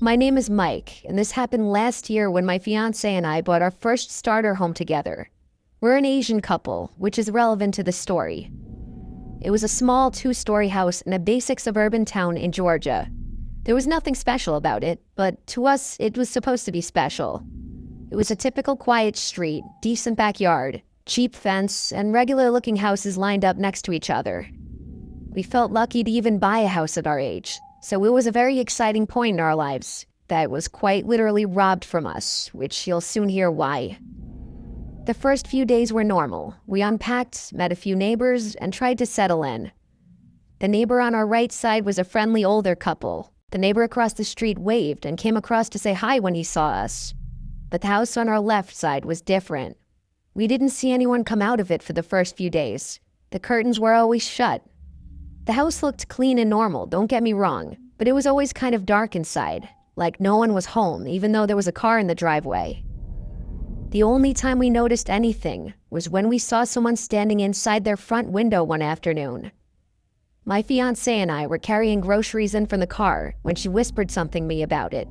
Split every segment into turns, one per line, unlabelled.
My name is Mike, and this happened last year when my fiance and I bought our first starter home together. We're an Asian couple, which is relevant to the story. It was a small two-story house in a basic suburban town in Georgia. There was nothing special about it, but to us, it was supposed to be special. It was a typical quiet street, decent backyard, cheap fence, and regular-looking houses lined up next to each other. We felt lucky to even buy a house at our age, so it was a very exciting point in our lives that was quite literally robbed from us, which you'll soon hear why. The first few days were normal. We unpacked, met a few neighbors, and tried to settle in. The neighbor on our right side was a friendly older couple. The neighbor across the street waved and came across to say hi when he saw us. But the house on our left side was different. We didn't see anyone come out of it for the first few days. The curtains were always shut. The house looked clean and normal, don't get me wrong, but it was always kind of dark inside, like no one was home, even though there was a car in the driveway. The only time we noticed anything was when we saw someone standing inside their front window one afternoon. My fiancé and I were carrying groceries in from the car when she whispered something to me about it.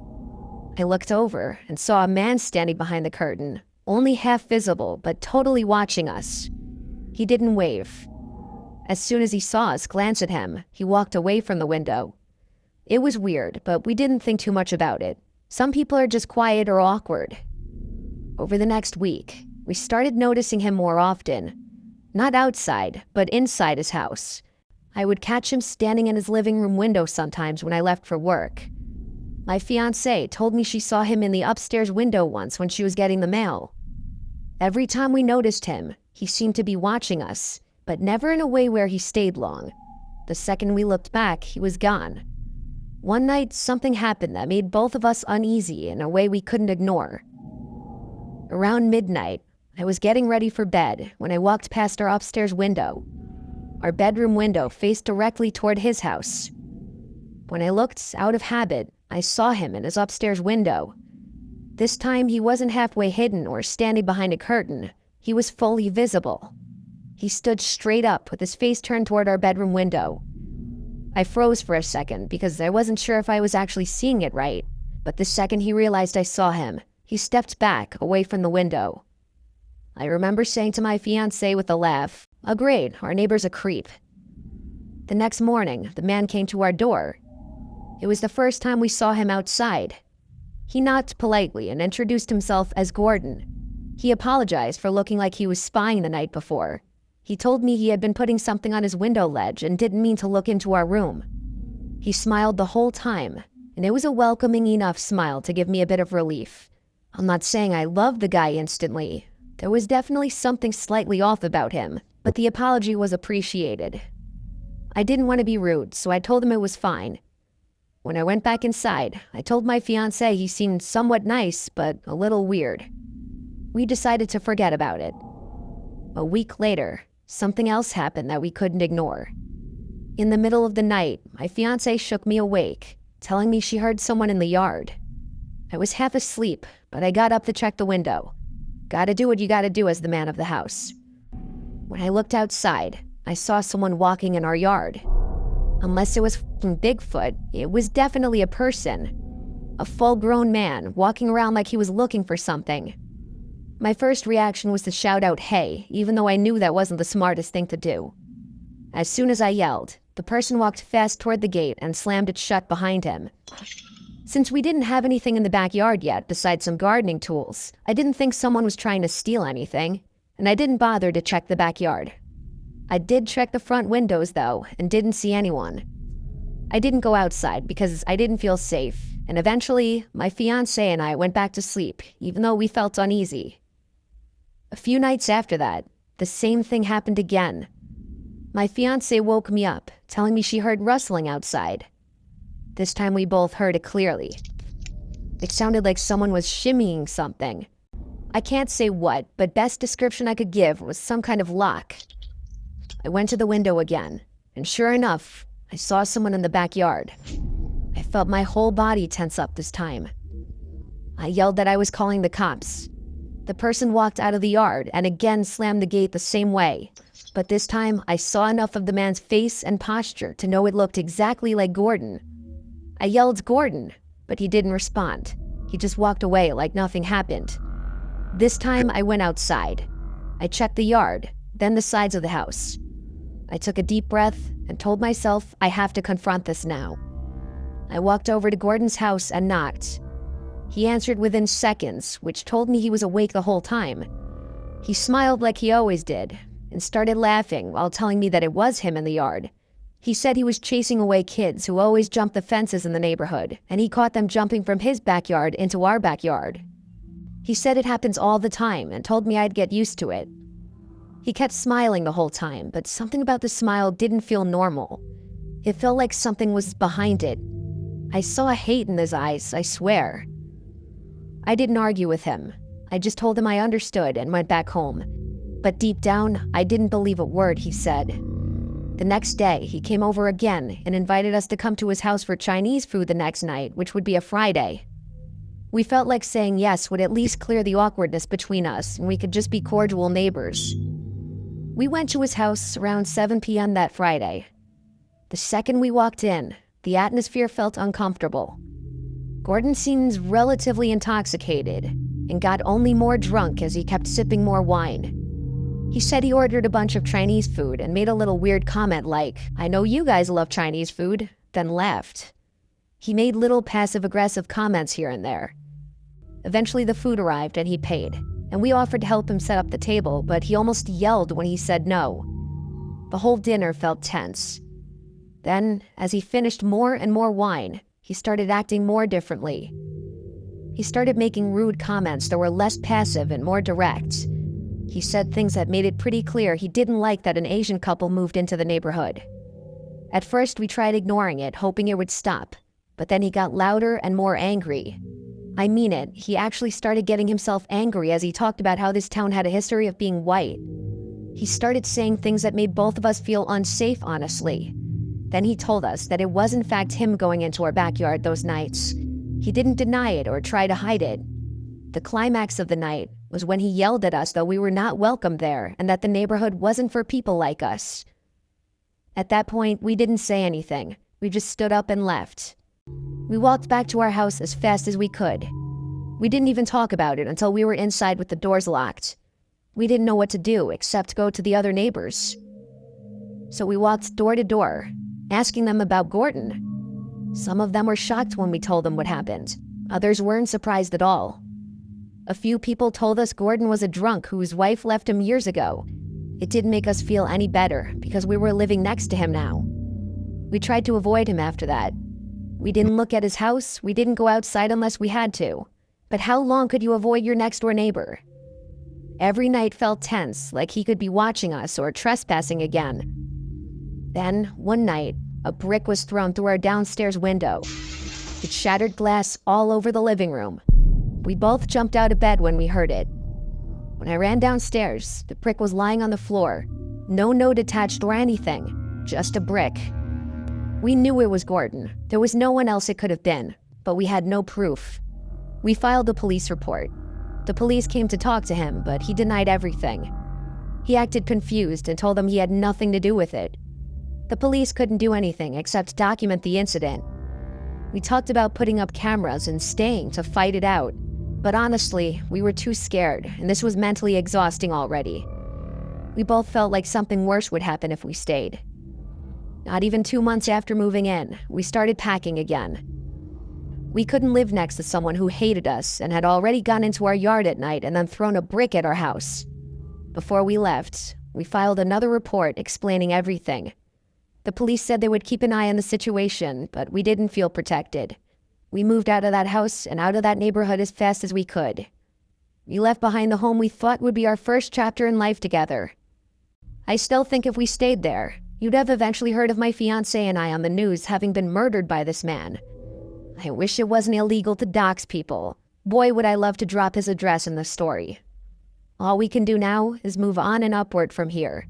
I looked over and saw a man standing behind the curtain, only half visible, but totally watching us. He didn't wave. As soon as he saw us glance at him, he walked away from the window. It was weird, but we didn't think too much about it. Some people are just quiet or awkward. Over the next week, we started noticing him more often. Not outside, but inside his house. I would catch him standing in his living room window sometimes when I left for work. My fiancée told me she saw him in the upstairs window once when she was getting the mail. Every time we noticed him, he seemed to be watching us, but never in a way where he stayed long. The second we looked back, he was gone. One night, something happened that made both of us uneasy in a way we couldn't ignore. Around midnight, I was getting ready for bed when I walked past our upstairs window. Our bedroom window faced directly toward his house. When I looked out of habit, I saw him in his upstairs window. This time, he wasn't halfway hidden or standing behind a curtain. He was fully visible. He stood straight up with his face turned toward our bedroom window. I froze for a second because I wasn't sure if I was actually seeing it right, but the second he realized I saw him, he stepped back away from the window. I remember saying to my fiancé with a laugh, "Oh great, our neighbor's a creep." The next morning, the man came to our door. It was the first time we saw him outside. He knocked politely and introduced himself as Gordon. He apologized for looking like he was spying the night before. He told me he had been putting something on his window ledge and didn't mean to look into our room. He smiled the whole time, and it was a welcoming enough smile to give me a bit of relief. I'm not saying I loved the guy instantly. There was definitely something slightly off about him, but the apology was appreciated. I didn't want to be rude, so I told him it was fine. When I went back inside, I told my fiancé he seemed somewhat nice, but a little weird. We decided to forget about it. A week later, something else happened that we couldn't ignore. In the middle of the night, my fiancé shook me awake, telling me she heard someone in the yard. I was half asleep, but I got up to check the window. Gotta do what you gotta do as the man of the house. When I looked outside, I saw someone walking in our yard. Unless it was f***ing Bigfoot, it was definitely a person. A full-grown man walking around like he was looking for something. My first reaction was to shout out, "Hey," even though I knew that wasn't the smartest thing to do. As soon as I yelled, the person walked fast toward the gate and slammed it shut behind him. Since we didn't have anything in the backyard yet besides some gardening tools, I didn't think someone was trying to steal anything, and I didn't bother to check the backyard. I did check the front windows, though, and didn't see anyone. I didn't go outside because I didn't feel safe, and eventually, my fiancé and I went back to sleep, even though we felt uneasy. A few nights after that, the same thing happened again. My fiancé woke me up, telling me she heard rustling outside. This time we both heard it clearly. It sounded like someone was shimmying something. I can't say what, but best description I could give was some kind of lock. I went to the window again, and sure enough, I saw someone in the backyard. I felt my whole body tense up this time. I yelled that I was calling the cops. The person walked out of the yard and again slammed the gate the same way. But this time, I saw enough of the man's face and posture to know it looked exactly like Gordon. I yelled, "Gordon!" but he didn't respond. He just walked away like nothing happened. This time, I went outside. I checked the yard, then the sides of the house. I took a deep breath and told myself I have to confront this now. I walked over to Gordon's house and knocked. He answered within seconds, which told me he was awake the whole time. He smiled like he always did and started laughing while telling me that it was him in the yard. He said he was chasing away kids who always jumped the fences in the neighborhood, and he caught them jumping from his backyard into our backyard. He said it happens all the time and told me I'd get used to it. He kept smiling the whole time, but something about the smile didn't feel normal. It felt like something was behind it. I saw hate in his eyes, I swear. I didn't argue with him. I just told him I understood and went back home. But deep down, I didn't believe a word he said. The next day, he came over again and invited us to come to his house for Chinese food the next night, which would be a Friday. We felt like saying yes would at least clear the awkwardness between us, and we could just be cordial neighbors. We went to his house around 7 p.m. that Friday. The second we walked in, the atmosphere felt uncomfortable. Gordon seemed relatively intoxicated and got only more drunk as he kept sipping more wine. He said he ordered a bunch of Chinese food and made a little weird comment like, "I know you guys love Chinese food," then left. He made little passive-aggressive comments here and there. Eventually the food arrived and he paid, and we offered to help him set up the table, but he almost yelled when he said no. The whole dinner felt tense. Then, as he finished more and more wine, he started acting more differently. He started making rude comments that were less passive and more direct. He said things that made it pretty clear he didn't like that an Asian couple moved into the neighborhood. At first, we tried ignoring it, hoping it would stop, but then he got louder and more angry. I mean it, he actually started getting himself angry as he talked about how this town had a history of being white. He started saying things that made both of us feel unsafe, honestly. Then he told us that it was in fact him going into our backyard those nights. He didn't deny it or try to hide it. The climax of the night was when he yelled at us that we were not welcome there and that the neighborhood wasn't for people like us. At that point, we didn't say anything. We just stood up and left. We walked back to our house as fast as we could. We didn't even talk about it until we were inside with the doors locked. We didn't know what to do except go to the other neighbors. So we walked door to door, asking them about Gordon. Some of them were shocked when we told them what happened. Others weren't surprised at all. A few people told us Gordon was a drunk whose wife left him years ago. It didn't make us feel any better because we were living next to him now. We tried to avoid him after that. We didn't look at his house, we didn't go outside unless we had to. But how long could you avoid your next-door neighbor? Every night felt tense, like he could be watching us or trespassing again. Then, one night, a brick was thrown through our downstairs window. It shattered glass all over the living room. We both jumped out of bed when we heard it. When I ran downstairs, the brick was lying on the floor. No note attached or anything, just a brick. We knew it was Gordon. There was no one else it could have been, but we had no proof. We filed a police report. The police came to talk to him, but he denied everything. He acted confused and told them he had nothing to do with it. The police couldn't do anything except document the incident. We talked about putting up cameras and staying to fight it out. But honestly, we were too scared, and this was mentally exhausting already. We both felt like something worse would happen if we stayed. Not even 2 months after moving in, we started packing again. We couldn't live next to someone who hated us and had already gone into our yard at night and then thrown a brick at our house. Before we left, we filed another report explaining everything. The police said they would keep an eye on the situation, but we didn't feel protected. We moved out of that house and out of that neighborhood as fast as we could. We left behind the home we thought would be our first chapter in life together. I still think if we stayed there, you'd have eventually heard of my fiancé and I on the news having been murdered by this man. I wish it wasn't illegal to dox people. Boy, would I love to drop his address in the story. All we can do now is move on and upward from here.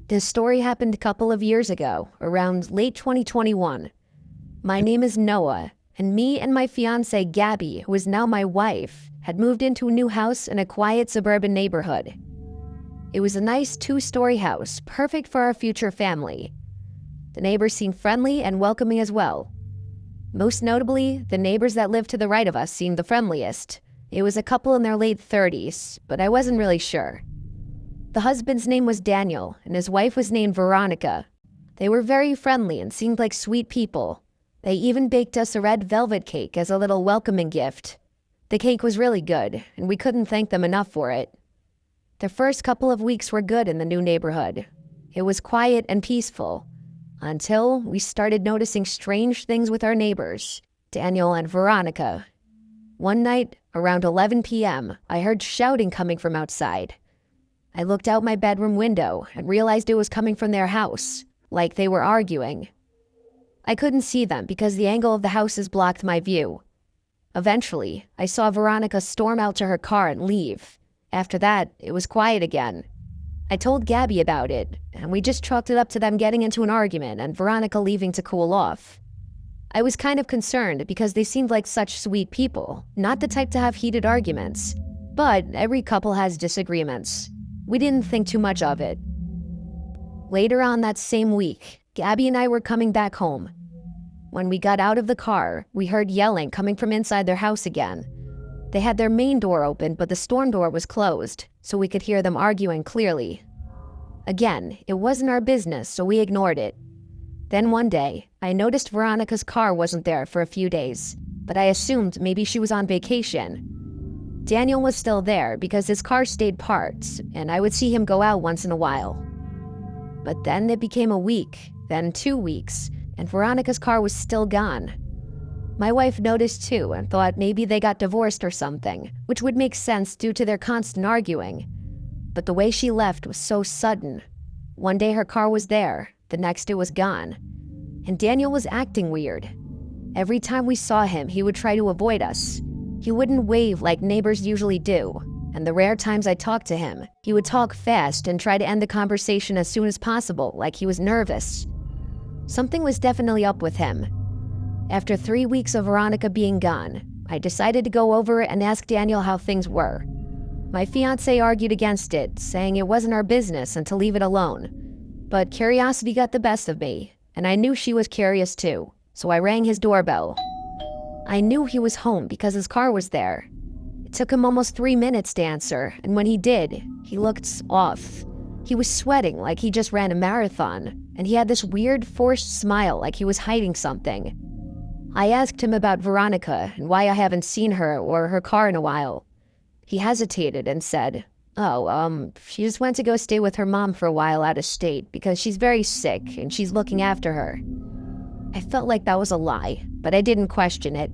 This story happened a couple of years ago, around late 2021. My name is Noah, and me and my fiancée Gabby, who is now my wife, had moved into a new house in a quiet suburban neighborhood. It was a nice 2-story house, perfect for our future family. The neighbors seemed friendly and welcoming as well. Most notably, the neighbors that lived to the right of us seemed the friendliest. It was a couple in their late 30s, but I wasn't really sure. The husband's name was Daniel, and his wife was named Veronica. They were very friendly and seemed like sweet people. They even baked us a red velvet cake as a little welcoming gift. The cake was really good, and we couldn't thank them enough for it. The first couple of weeks were good in the new neighborhood. It was quiet and peaceful, until we started noticing strange things with our neighbors, Daniel and Veronica. One night, around 11 p.m., I heard shouting coming from outside. I looked out my bedroom window and realized it was coming from their house, like they were arguing. I couldn't see them because the angle of the houses blocked my view. Eventually, I saw Veronica storm out to her car and leave. After that, it was quiet again. I told Gabby about it, and we just chalked it up to them getting into an argument and Veronica leaving to cool off. I was kind of concerned because they seemed like such sweet people, not the type to have heated arguments. But every couple has disagreements. We didn't think too much of it. Later on that same week, Gabby and I were coming back home. When we got out of the car, we heard yelling coming from inside their house again. They had their main door open, but the storm door was closed, so we could hear them arguing clearly. Again, it wasn't our business, so we ignored it. Then one day, I noticed Veronica's car wasn't there for a few days, but I assumed maybe she was on vacation. Daniel was still there because his car stayed parked, and I would see him go out once in a while. But then it became a week, then 2 weeks, and Veronica's car was still gone. My wife noticed too and thought maybe they got divorced or something, which would make sense due to their constant arguing. But the way she left was so sudden. One day her car was there, the next it was gone. And Daniel was acting weird. Every time we saw him, he would try to avoid us. He wouldn't wave like neighbors usually do, and the rare times I talked to him, he would talk fast and try to end the conversation as soon as possible, like he was nervous. Something was definitely up with him. After 3 weeks of Veronica being gone, I decided to go over and ask Daniel how things were. My fiancé argued against it, saying it wasn't our business and to leave it alone. But curiosity got the best of me, and I knew she was curious too, so I rang his doorbell. I knew he was home because his car was there. It took him almost 3 minutes to answer, and when he did, he looked off. He was sweating like he just ran a marathon, and he had this weird forced smile like he was hiding something. I asked him about Veronica and why I haven't seen her or her car in a while. He hesitated and said, she just went to go stay with her mom for a while out of state because she's very sick and she's looking after her. I felt like that was a lie, but I didn't question it.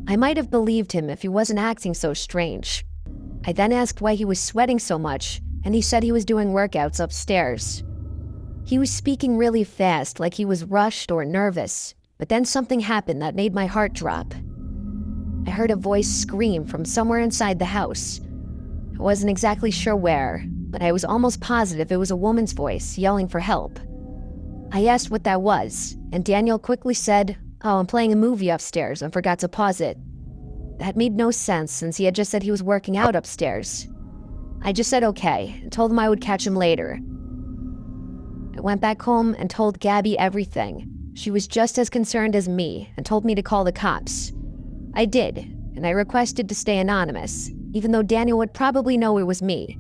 I might have believed him if he wasn't acting so strange. I then asked why he was sweating so much, and he said he was doing workouts upstairs. He was speaking really fast, like he was rushed or nervous, but then something happened that made my heart drop. I heard a voice scream from somewhere inside the house. I wasn't exactly sure where, but I was almost positive it was a woman's voice yelling for help. I asked what that was, and Daniel quickly said, I'm playing a movie upstairs and forgot to pause it. That made no sense since he had just said he was working out upstairs. I just said okay and told him I would catch him later. I went back home and told Gabby everything. She was just as concerned as me and told me to call the cops. I did, and I requested to stay anonymous, even though Daniel would probably know it was me.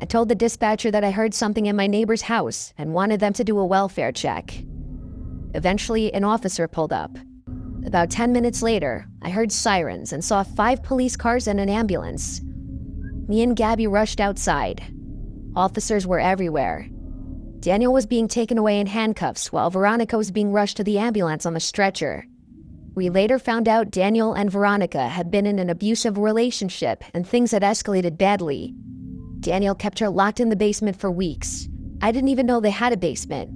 I told the dispatcher that I heard something in my neighbor's house and wanted them to do a welfare check. Eventually, an officer pulled up. About 10 minutes later, I heard sirens and saw 5 police cars and an ambulance. Me and Gabby rushed outside. Officers were everywhere. Daniel was being taken away in handcuffs while Veronica was being rushed to the ambulance on a stretcher. We later found out Daniel and Veronica had been in an abusive relationship and things had escalated badly. Daniel kept her locked in the basement for weeks. I didn't even know they had a basement.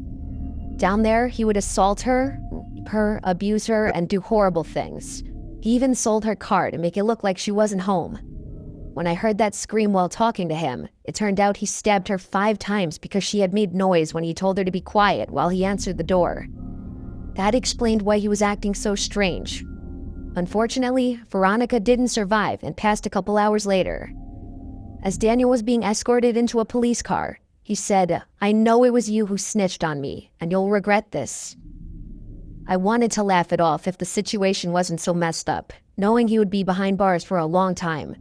Down there, he would assault her, rape her, abuse her, and do horrible things. He even sold her car to make it look like she wasn't home. When I heard that scream while talking to him, it turned out he stabbed her 5 times because she had made noise when he told her to be quiet while he answered the door. That explained why he was acting so strange. Unfortunately, Veronica didn't survive and passed a couple hours later. As Daniel was being escorted into a police car, he said, "I know it was you who snitched on me, and you'll regret this." I wanted to laugh it off if the situation wasn't so messed up, knowing he would be behind bars for a long time.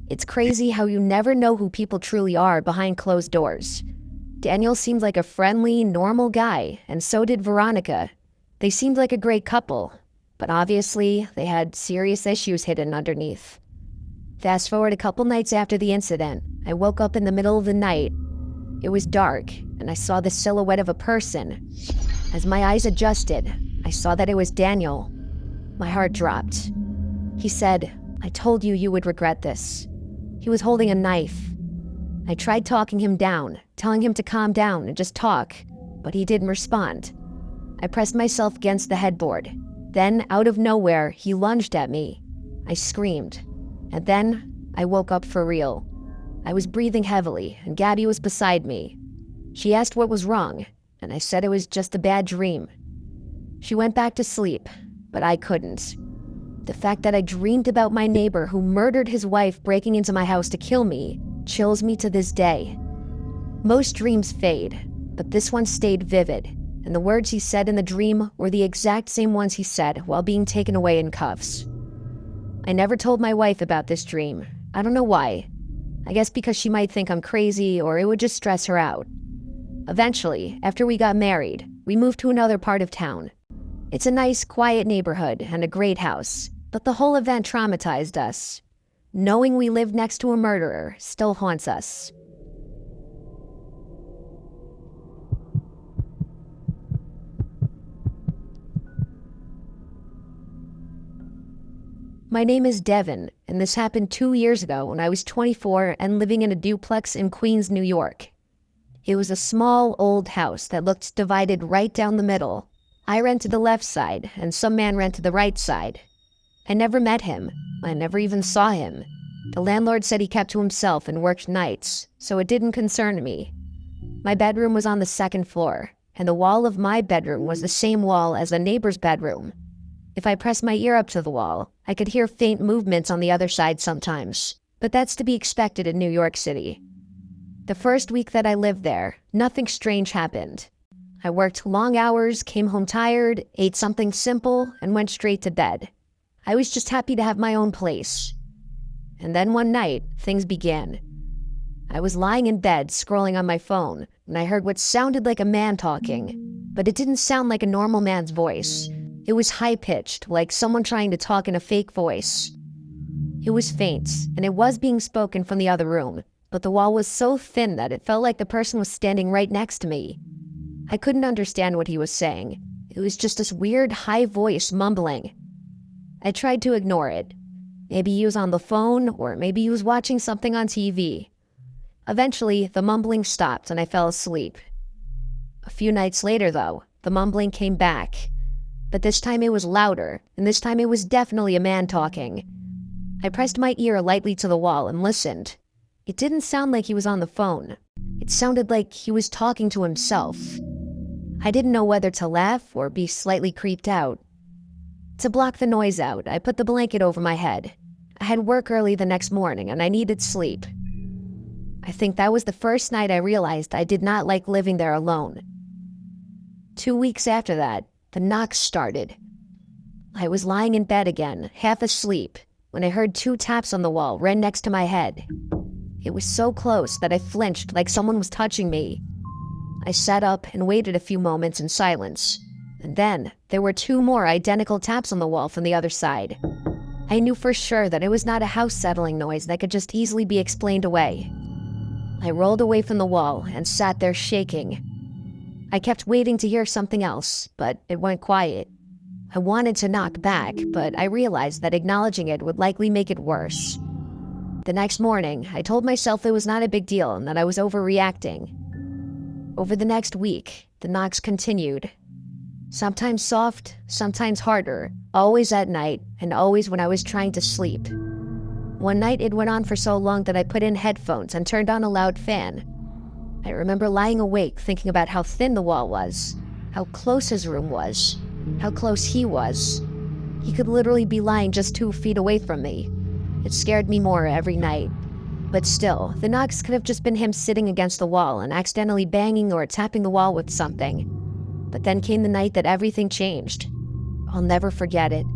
It's crazy how you never know who people truly are behind closed doors. Daniel seemed like a friendly, normal guy, and so did Veronica. They seemed like a great couple, but obviously they had serious issues hidden underneath. Fast forward a couple nights after the incident, I woke up in the middle of the night. It was dark, and I saw the silhouette of a person. As my eyes adjusted, I saw that it was Daniel. My heart dropped. He said, "I told you you would regret this." He was holding a knife. I tried talking him down, telling him to calm down and just talk, but he didn't respond. I pressed myself against the headboard. Then, out of nowhere, he lunged at me. I screamed. And then, I woke up for real. I was breathing heavily, and Gabby was beside me. She asked what was wrong, and I said it was just a bad dream. She went back to sleep, but I couldn't. The fact that I dreamed about my neighbor who murdered his wife breaking into my house to kill me chills me to this day. Most dreams fade, but this one stayed vivid, and the words he said in the dream were the exact same ones he said while being taken away in cuffs. I never told my wife about this dream. I don't know why. I guess because she might think I'm crazy or it would just stress her out. Eventually, after we got married, we moved to another part of town. It's a nice, quiet neighborhood and a great house, but the whole event traumatized us. Knowing we lived next to a murderer still haunts us. My name is Devin, and this happened 2 years ago when I was 24 and living in a duplex in Queens, New York. It was a small, old house that looked divided right down the middle. I rented the left side, and some man rented the right side. I never met him. I never even saw him. The landlord said he kept to himself and worked nights, so it didn't concern me. My bedroom was on the second floor, and the wall of my bedroom was the same wall as the neighbor's bedroom. If I pressed my ear up to the wall, I could hear faint movements on the other side sometimes, but that's to be expected in New York City. The first week that I lived there, nothing strange happened. I worked long hours, came home tired, ate something simple, and went straight to bed. I was just happy to have my own place. And then one night, things began. I was lying in bed, scrolling on my phone, and I heard what sounded like a man talking, but it didn't sound like a normal man's voice. It was high-pitched, like someone trying to talk in a fake voice. It was faint, and it was being spoken from the other room, but the wall was so thin that it felt like the person was standing right next to me. I couldn't understand what he was saying. It was just this weird, high voice mumbling. I tried to ignore it. Maybe he was on the phone, or maybe he was watching something on TV. Eventually, the mumbling stopped and I fell asleep. A few nights later, though, the mumbling came back. But this time it was louder, and this time it was definitely a man talking. I pressed my ear lightly to the wall and listened. It didn't sound like he was on the phone. It sounded like he was talking to himself. I didn't know whether to laugh or be slightly creeped out. To block the noise out, I put the blanket over my head. I had work early the next morning and I needed sleep. I think that was the first night I realized I did not like living there alone. 2 weeks after that, the knocks started. I was lying in bed again, half asleep, when I heard 2 taps on the wall right next to my head. It was so close that I flinched like someone was touching me. I sat up and waited a few moments in silence. And then, there were 2 more identical taps on the wall from the other side. I knew for sure that it was not a house-settling noise that could just easily be explained away. I rolled away from the wall and sat there shaking. I kept waiting to hear something else, but it went quiet. I wanted to knock back, but I realized that acknowledging it would likely make it worse. The next morning, I told myself it was not a big deal and that I was overreacting. Over the next week, the knocks continued. Sometimes soft, sometimes harder, always at night, and always when I was trying to sleep. One night it went on for so long that I put in headphones and turned on a loud fan. I remember lying awake thinking about how thin the wall was, how close his room was, how close he was. He could literally be lying just 2 feet away from me. It scared me more every night. But still, the knocks could have just been him sitting against the wall and accidentally banging or tapping the wall with something. But then came the night that everything changed. I'll never forget it.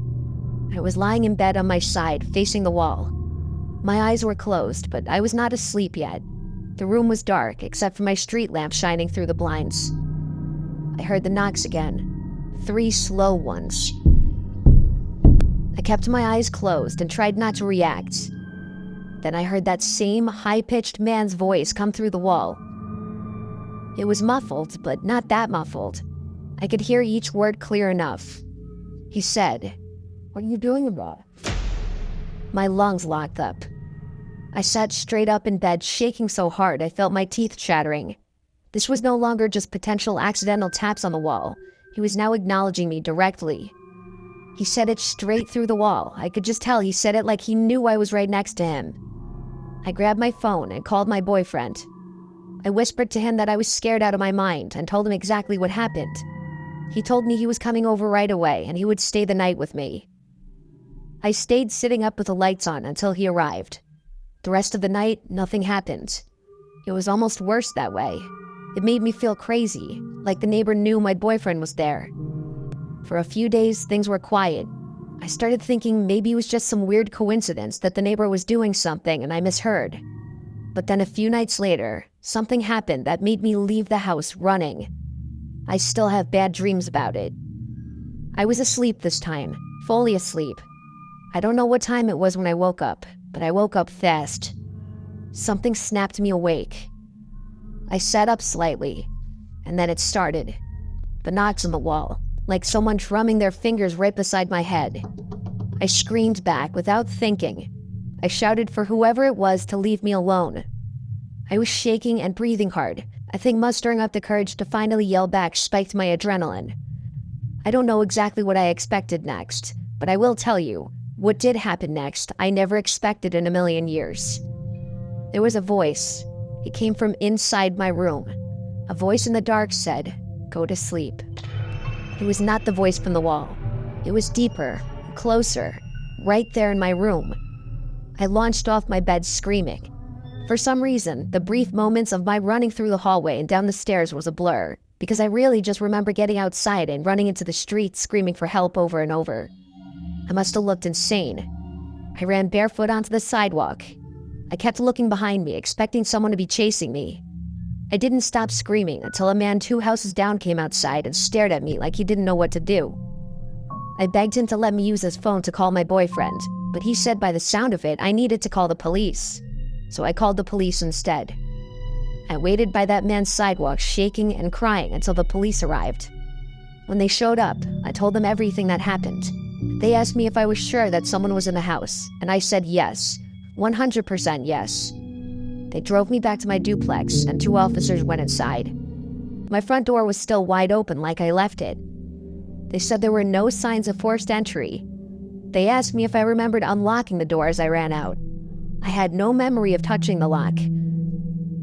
I was lying in bed on my side, facing the wall. My eyes were closed, but I was not asleep yet. The room was dark, except for my street lamp shining through the blinds. I heard the knocks again. 3 slow ones. I kept my eyes closed and tried not to react. Then I heard that same high-pitched man's voice come through the wall. It was muffled, but not that muffled. I could hear each word clear enough. He said, "What are you doing about it?" My lungs locked up. I sat straight up in bed, shaking so hard I felt my teeth chattering. This was no longer just potential accidental taps on the wall. He was now acknowledging me directly. He said it straight through the wall. I could just tell he said it like he knew I was right next to him. I grabbed my phone and called my boyfriend. I whispered to him that I was scared out of my mind and told him exactly what happened. He told me he was coming over right away and he would stay the night with me. I stayed sitting up with the lights on until he arrived. The rest of the night, nothing happened. It was almost worse that way. It made me feel crazy, like the neighbor knew my boyfriend was there. For a few days, things were quiet. I started thinking maybe it was just some weird coincidence that the neighbor was doing something and I misheard. But then a few nights later, something happened that made me leave the house running. I still have bad dreams about it. I was asleep this time, fully asleep. I don't know what time it was when I woke up, but I woke up fast. Something snapped me awake. I sat up slightly, and then it started. The knocks on the wall, like someone drumming their fingers right beside my head. I screamed back without thinking. I shouted for whoever it was to leave me alone. I was shaking and breathing hard. I think mustering up the courage to finally yell back spiked my adrenaline. I don't know exactly what I expected next, but I will tell you, what did happen next, I never expected in a million years. There was a voice. It came from inside my room. A voice in the dark said, "Go to sleep." It was not the voice from the wall. It was deeper, closer, right there in my room. I launched off my bed screaming. For some reason, the brief moments of my running through the hallway and down the stairs was a blur, because I really just remember getting outside and running into the street screaming for help over and over. I must have looked insane. I ran barefoot onto the sidewalk. I kept looking behind me, expecting someone to be chasing me. I didn't stop screaming until a man 2 houses down came outside and stared at me like he didn't know what to do. I begged him to let me use his phone to call my boyfriend, but he said by the sound of it, I needed to call the police. So I called the police instead. I waited by that man's sidewalk, shaking and crying until the police arrived. When they showed up, I told them everything that happened. They asked me if I was sure that someone was in the house, and I said yes, 100% yes. They drove me back to my duplex, and 2 officers went inside. My front door was still wide open like I left it. They said there were no signs of forced entry. They asked me if I remembered unlocking the door as I ran out. I had no memory of touching the lock.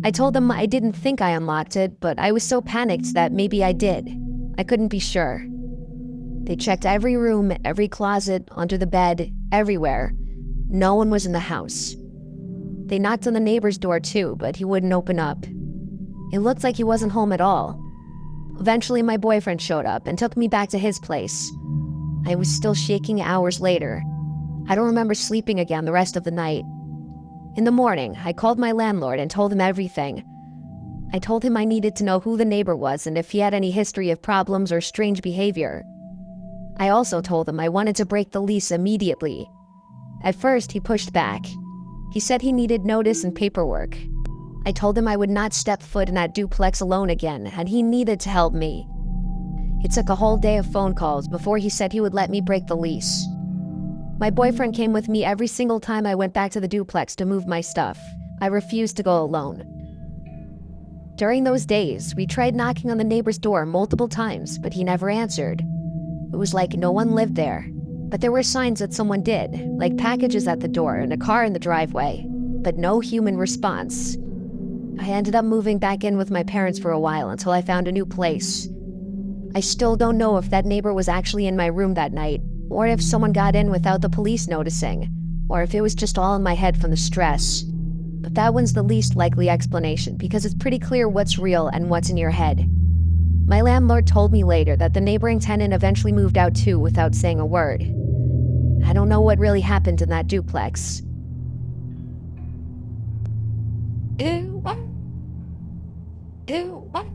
I told them I didn't think I unlocked it, but I was so panicked that maybe I did. I couldn't be sure. They checked every room, every closet, under the bed, everywhere. No one was in the house. They knocked on the neighbor's door too, but he wouldn't open up. It looked like he wasn't home at all. Eventually, my boyfriend showed up and took me back to his place. I was still shaking hours later. I don't remember sleeping again the rest of the night. In the morning, I called my landlord and told him everything. I told him I needed to know who the neighbor was and if he had any history of problems or strange behavior. I also told him I wanted to break the lease immediately. At first, he pushed back. He said he needed notice and paperwork. I told him I would not step foot in that duplex alone again, and he needed to help me. It took a whole day of phone calls before he said he would let me break the lease. My boyfriend came with me every single time I went back to the duplex to move my stuff. I refused to go alone. During those days, we tried knocking on the neighbor's door multiple times, but he never answered. It was like no one lived there. But there were signs that someone did, like packages at the door and a car in the driveway, but no human response. I ended up moving back in with my parents for a while until I found a new place. I still don't know if that neighbor was actually in my room that night, or if someone got in without the police noticing, or if it was just all in my head from the stress. But that one's the least likely explanation because it's pretty clear what's real and what's in your head. My landlord told me later that the neighboring tenant eventually moved out too without saying a word. I don't know what really happened in that duplex.
Ew, what? Ew, what?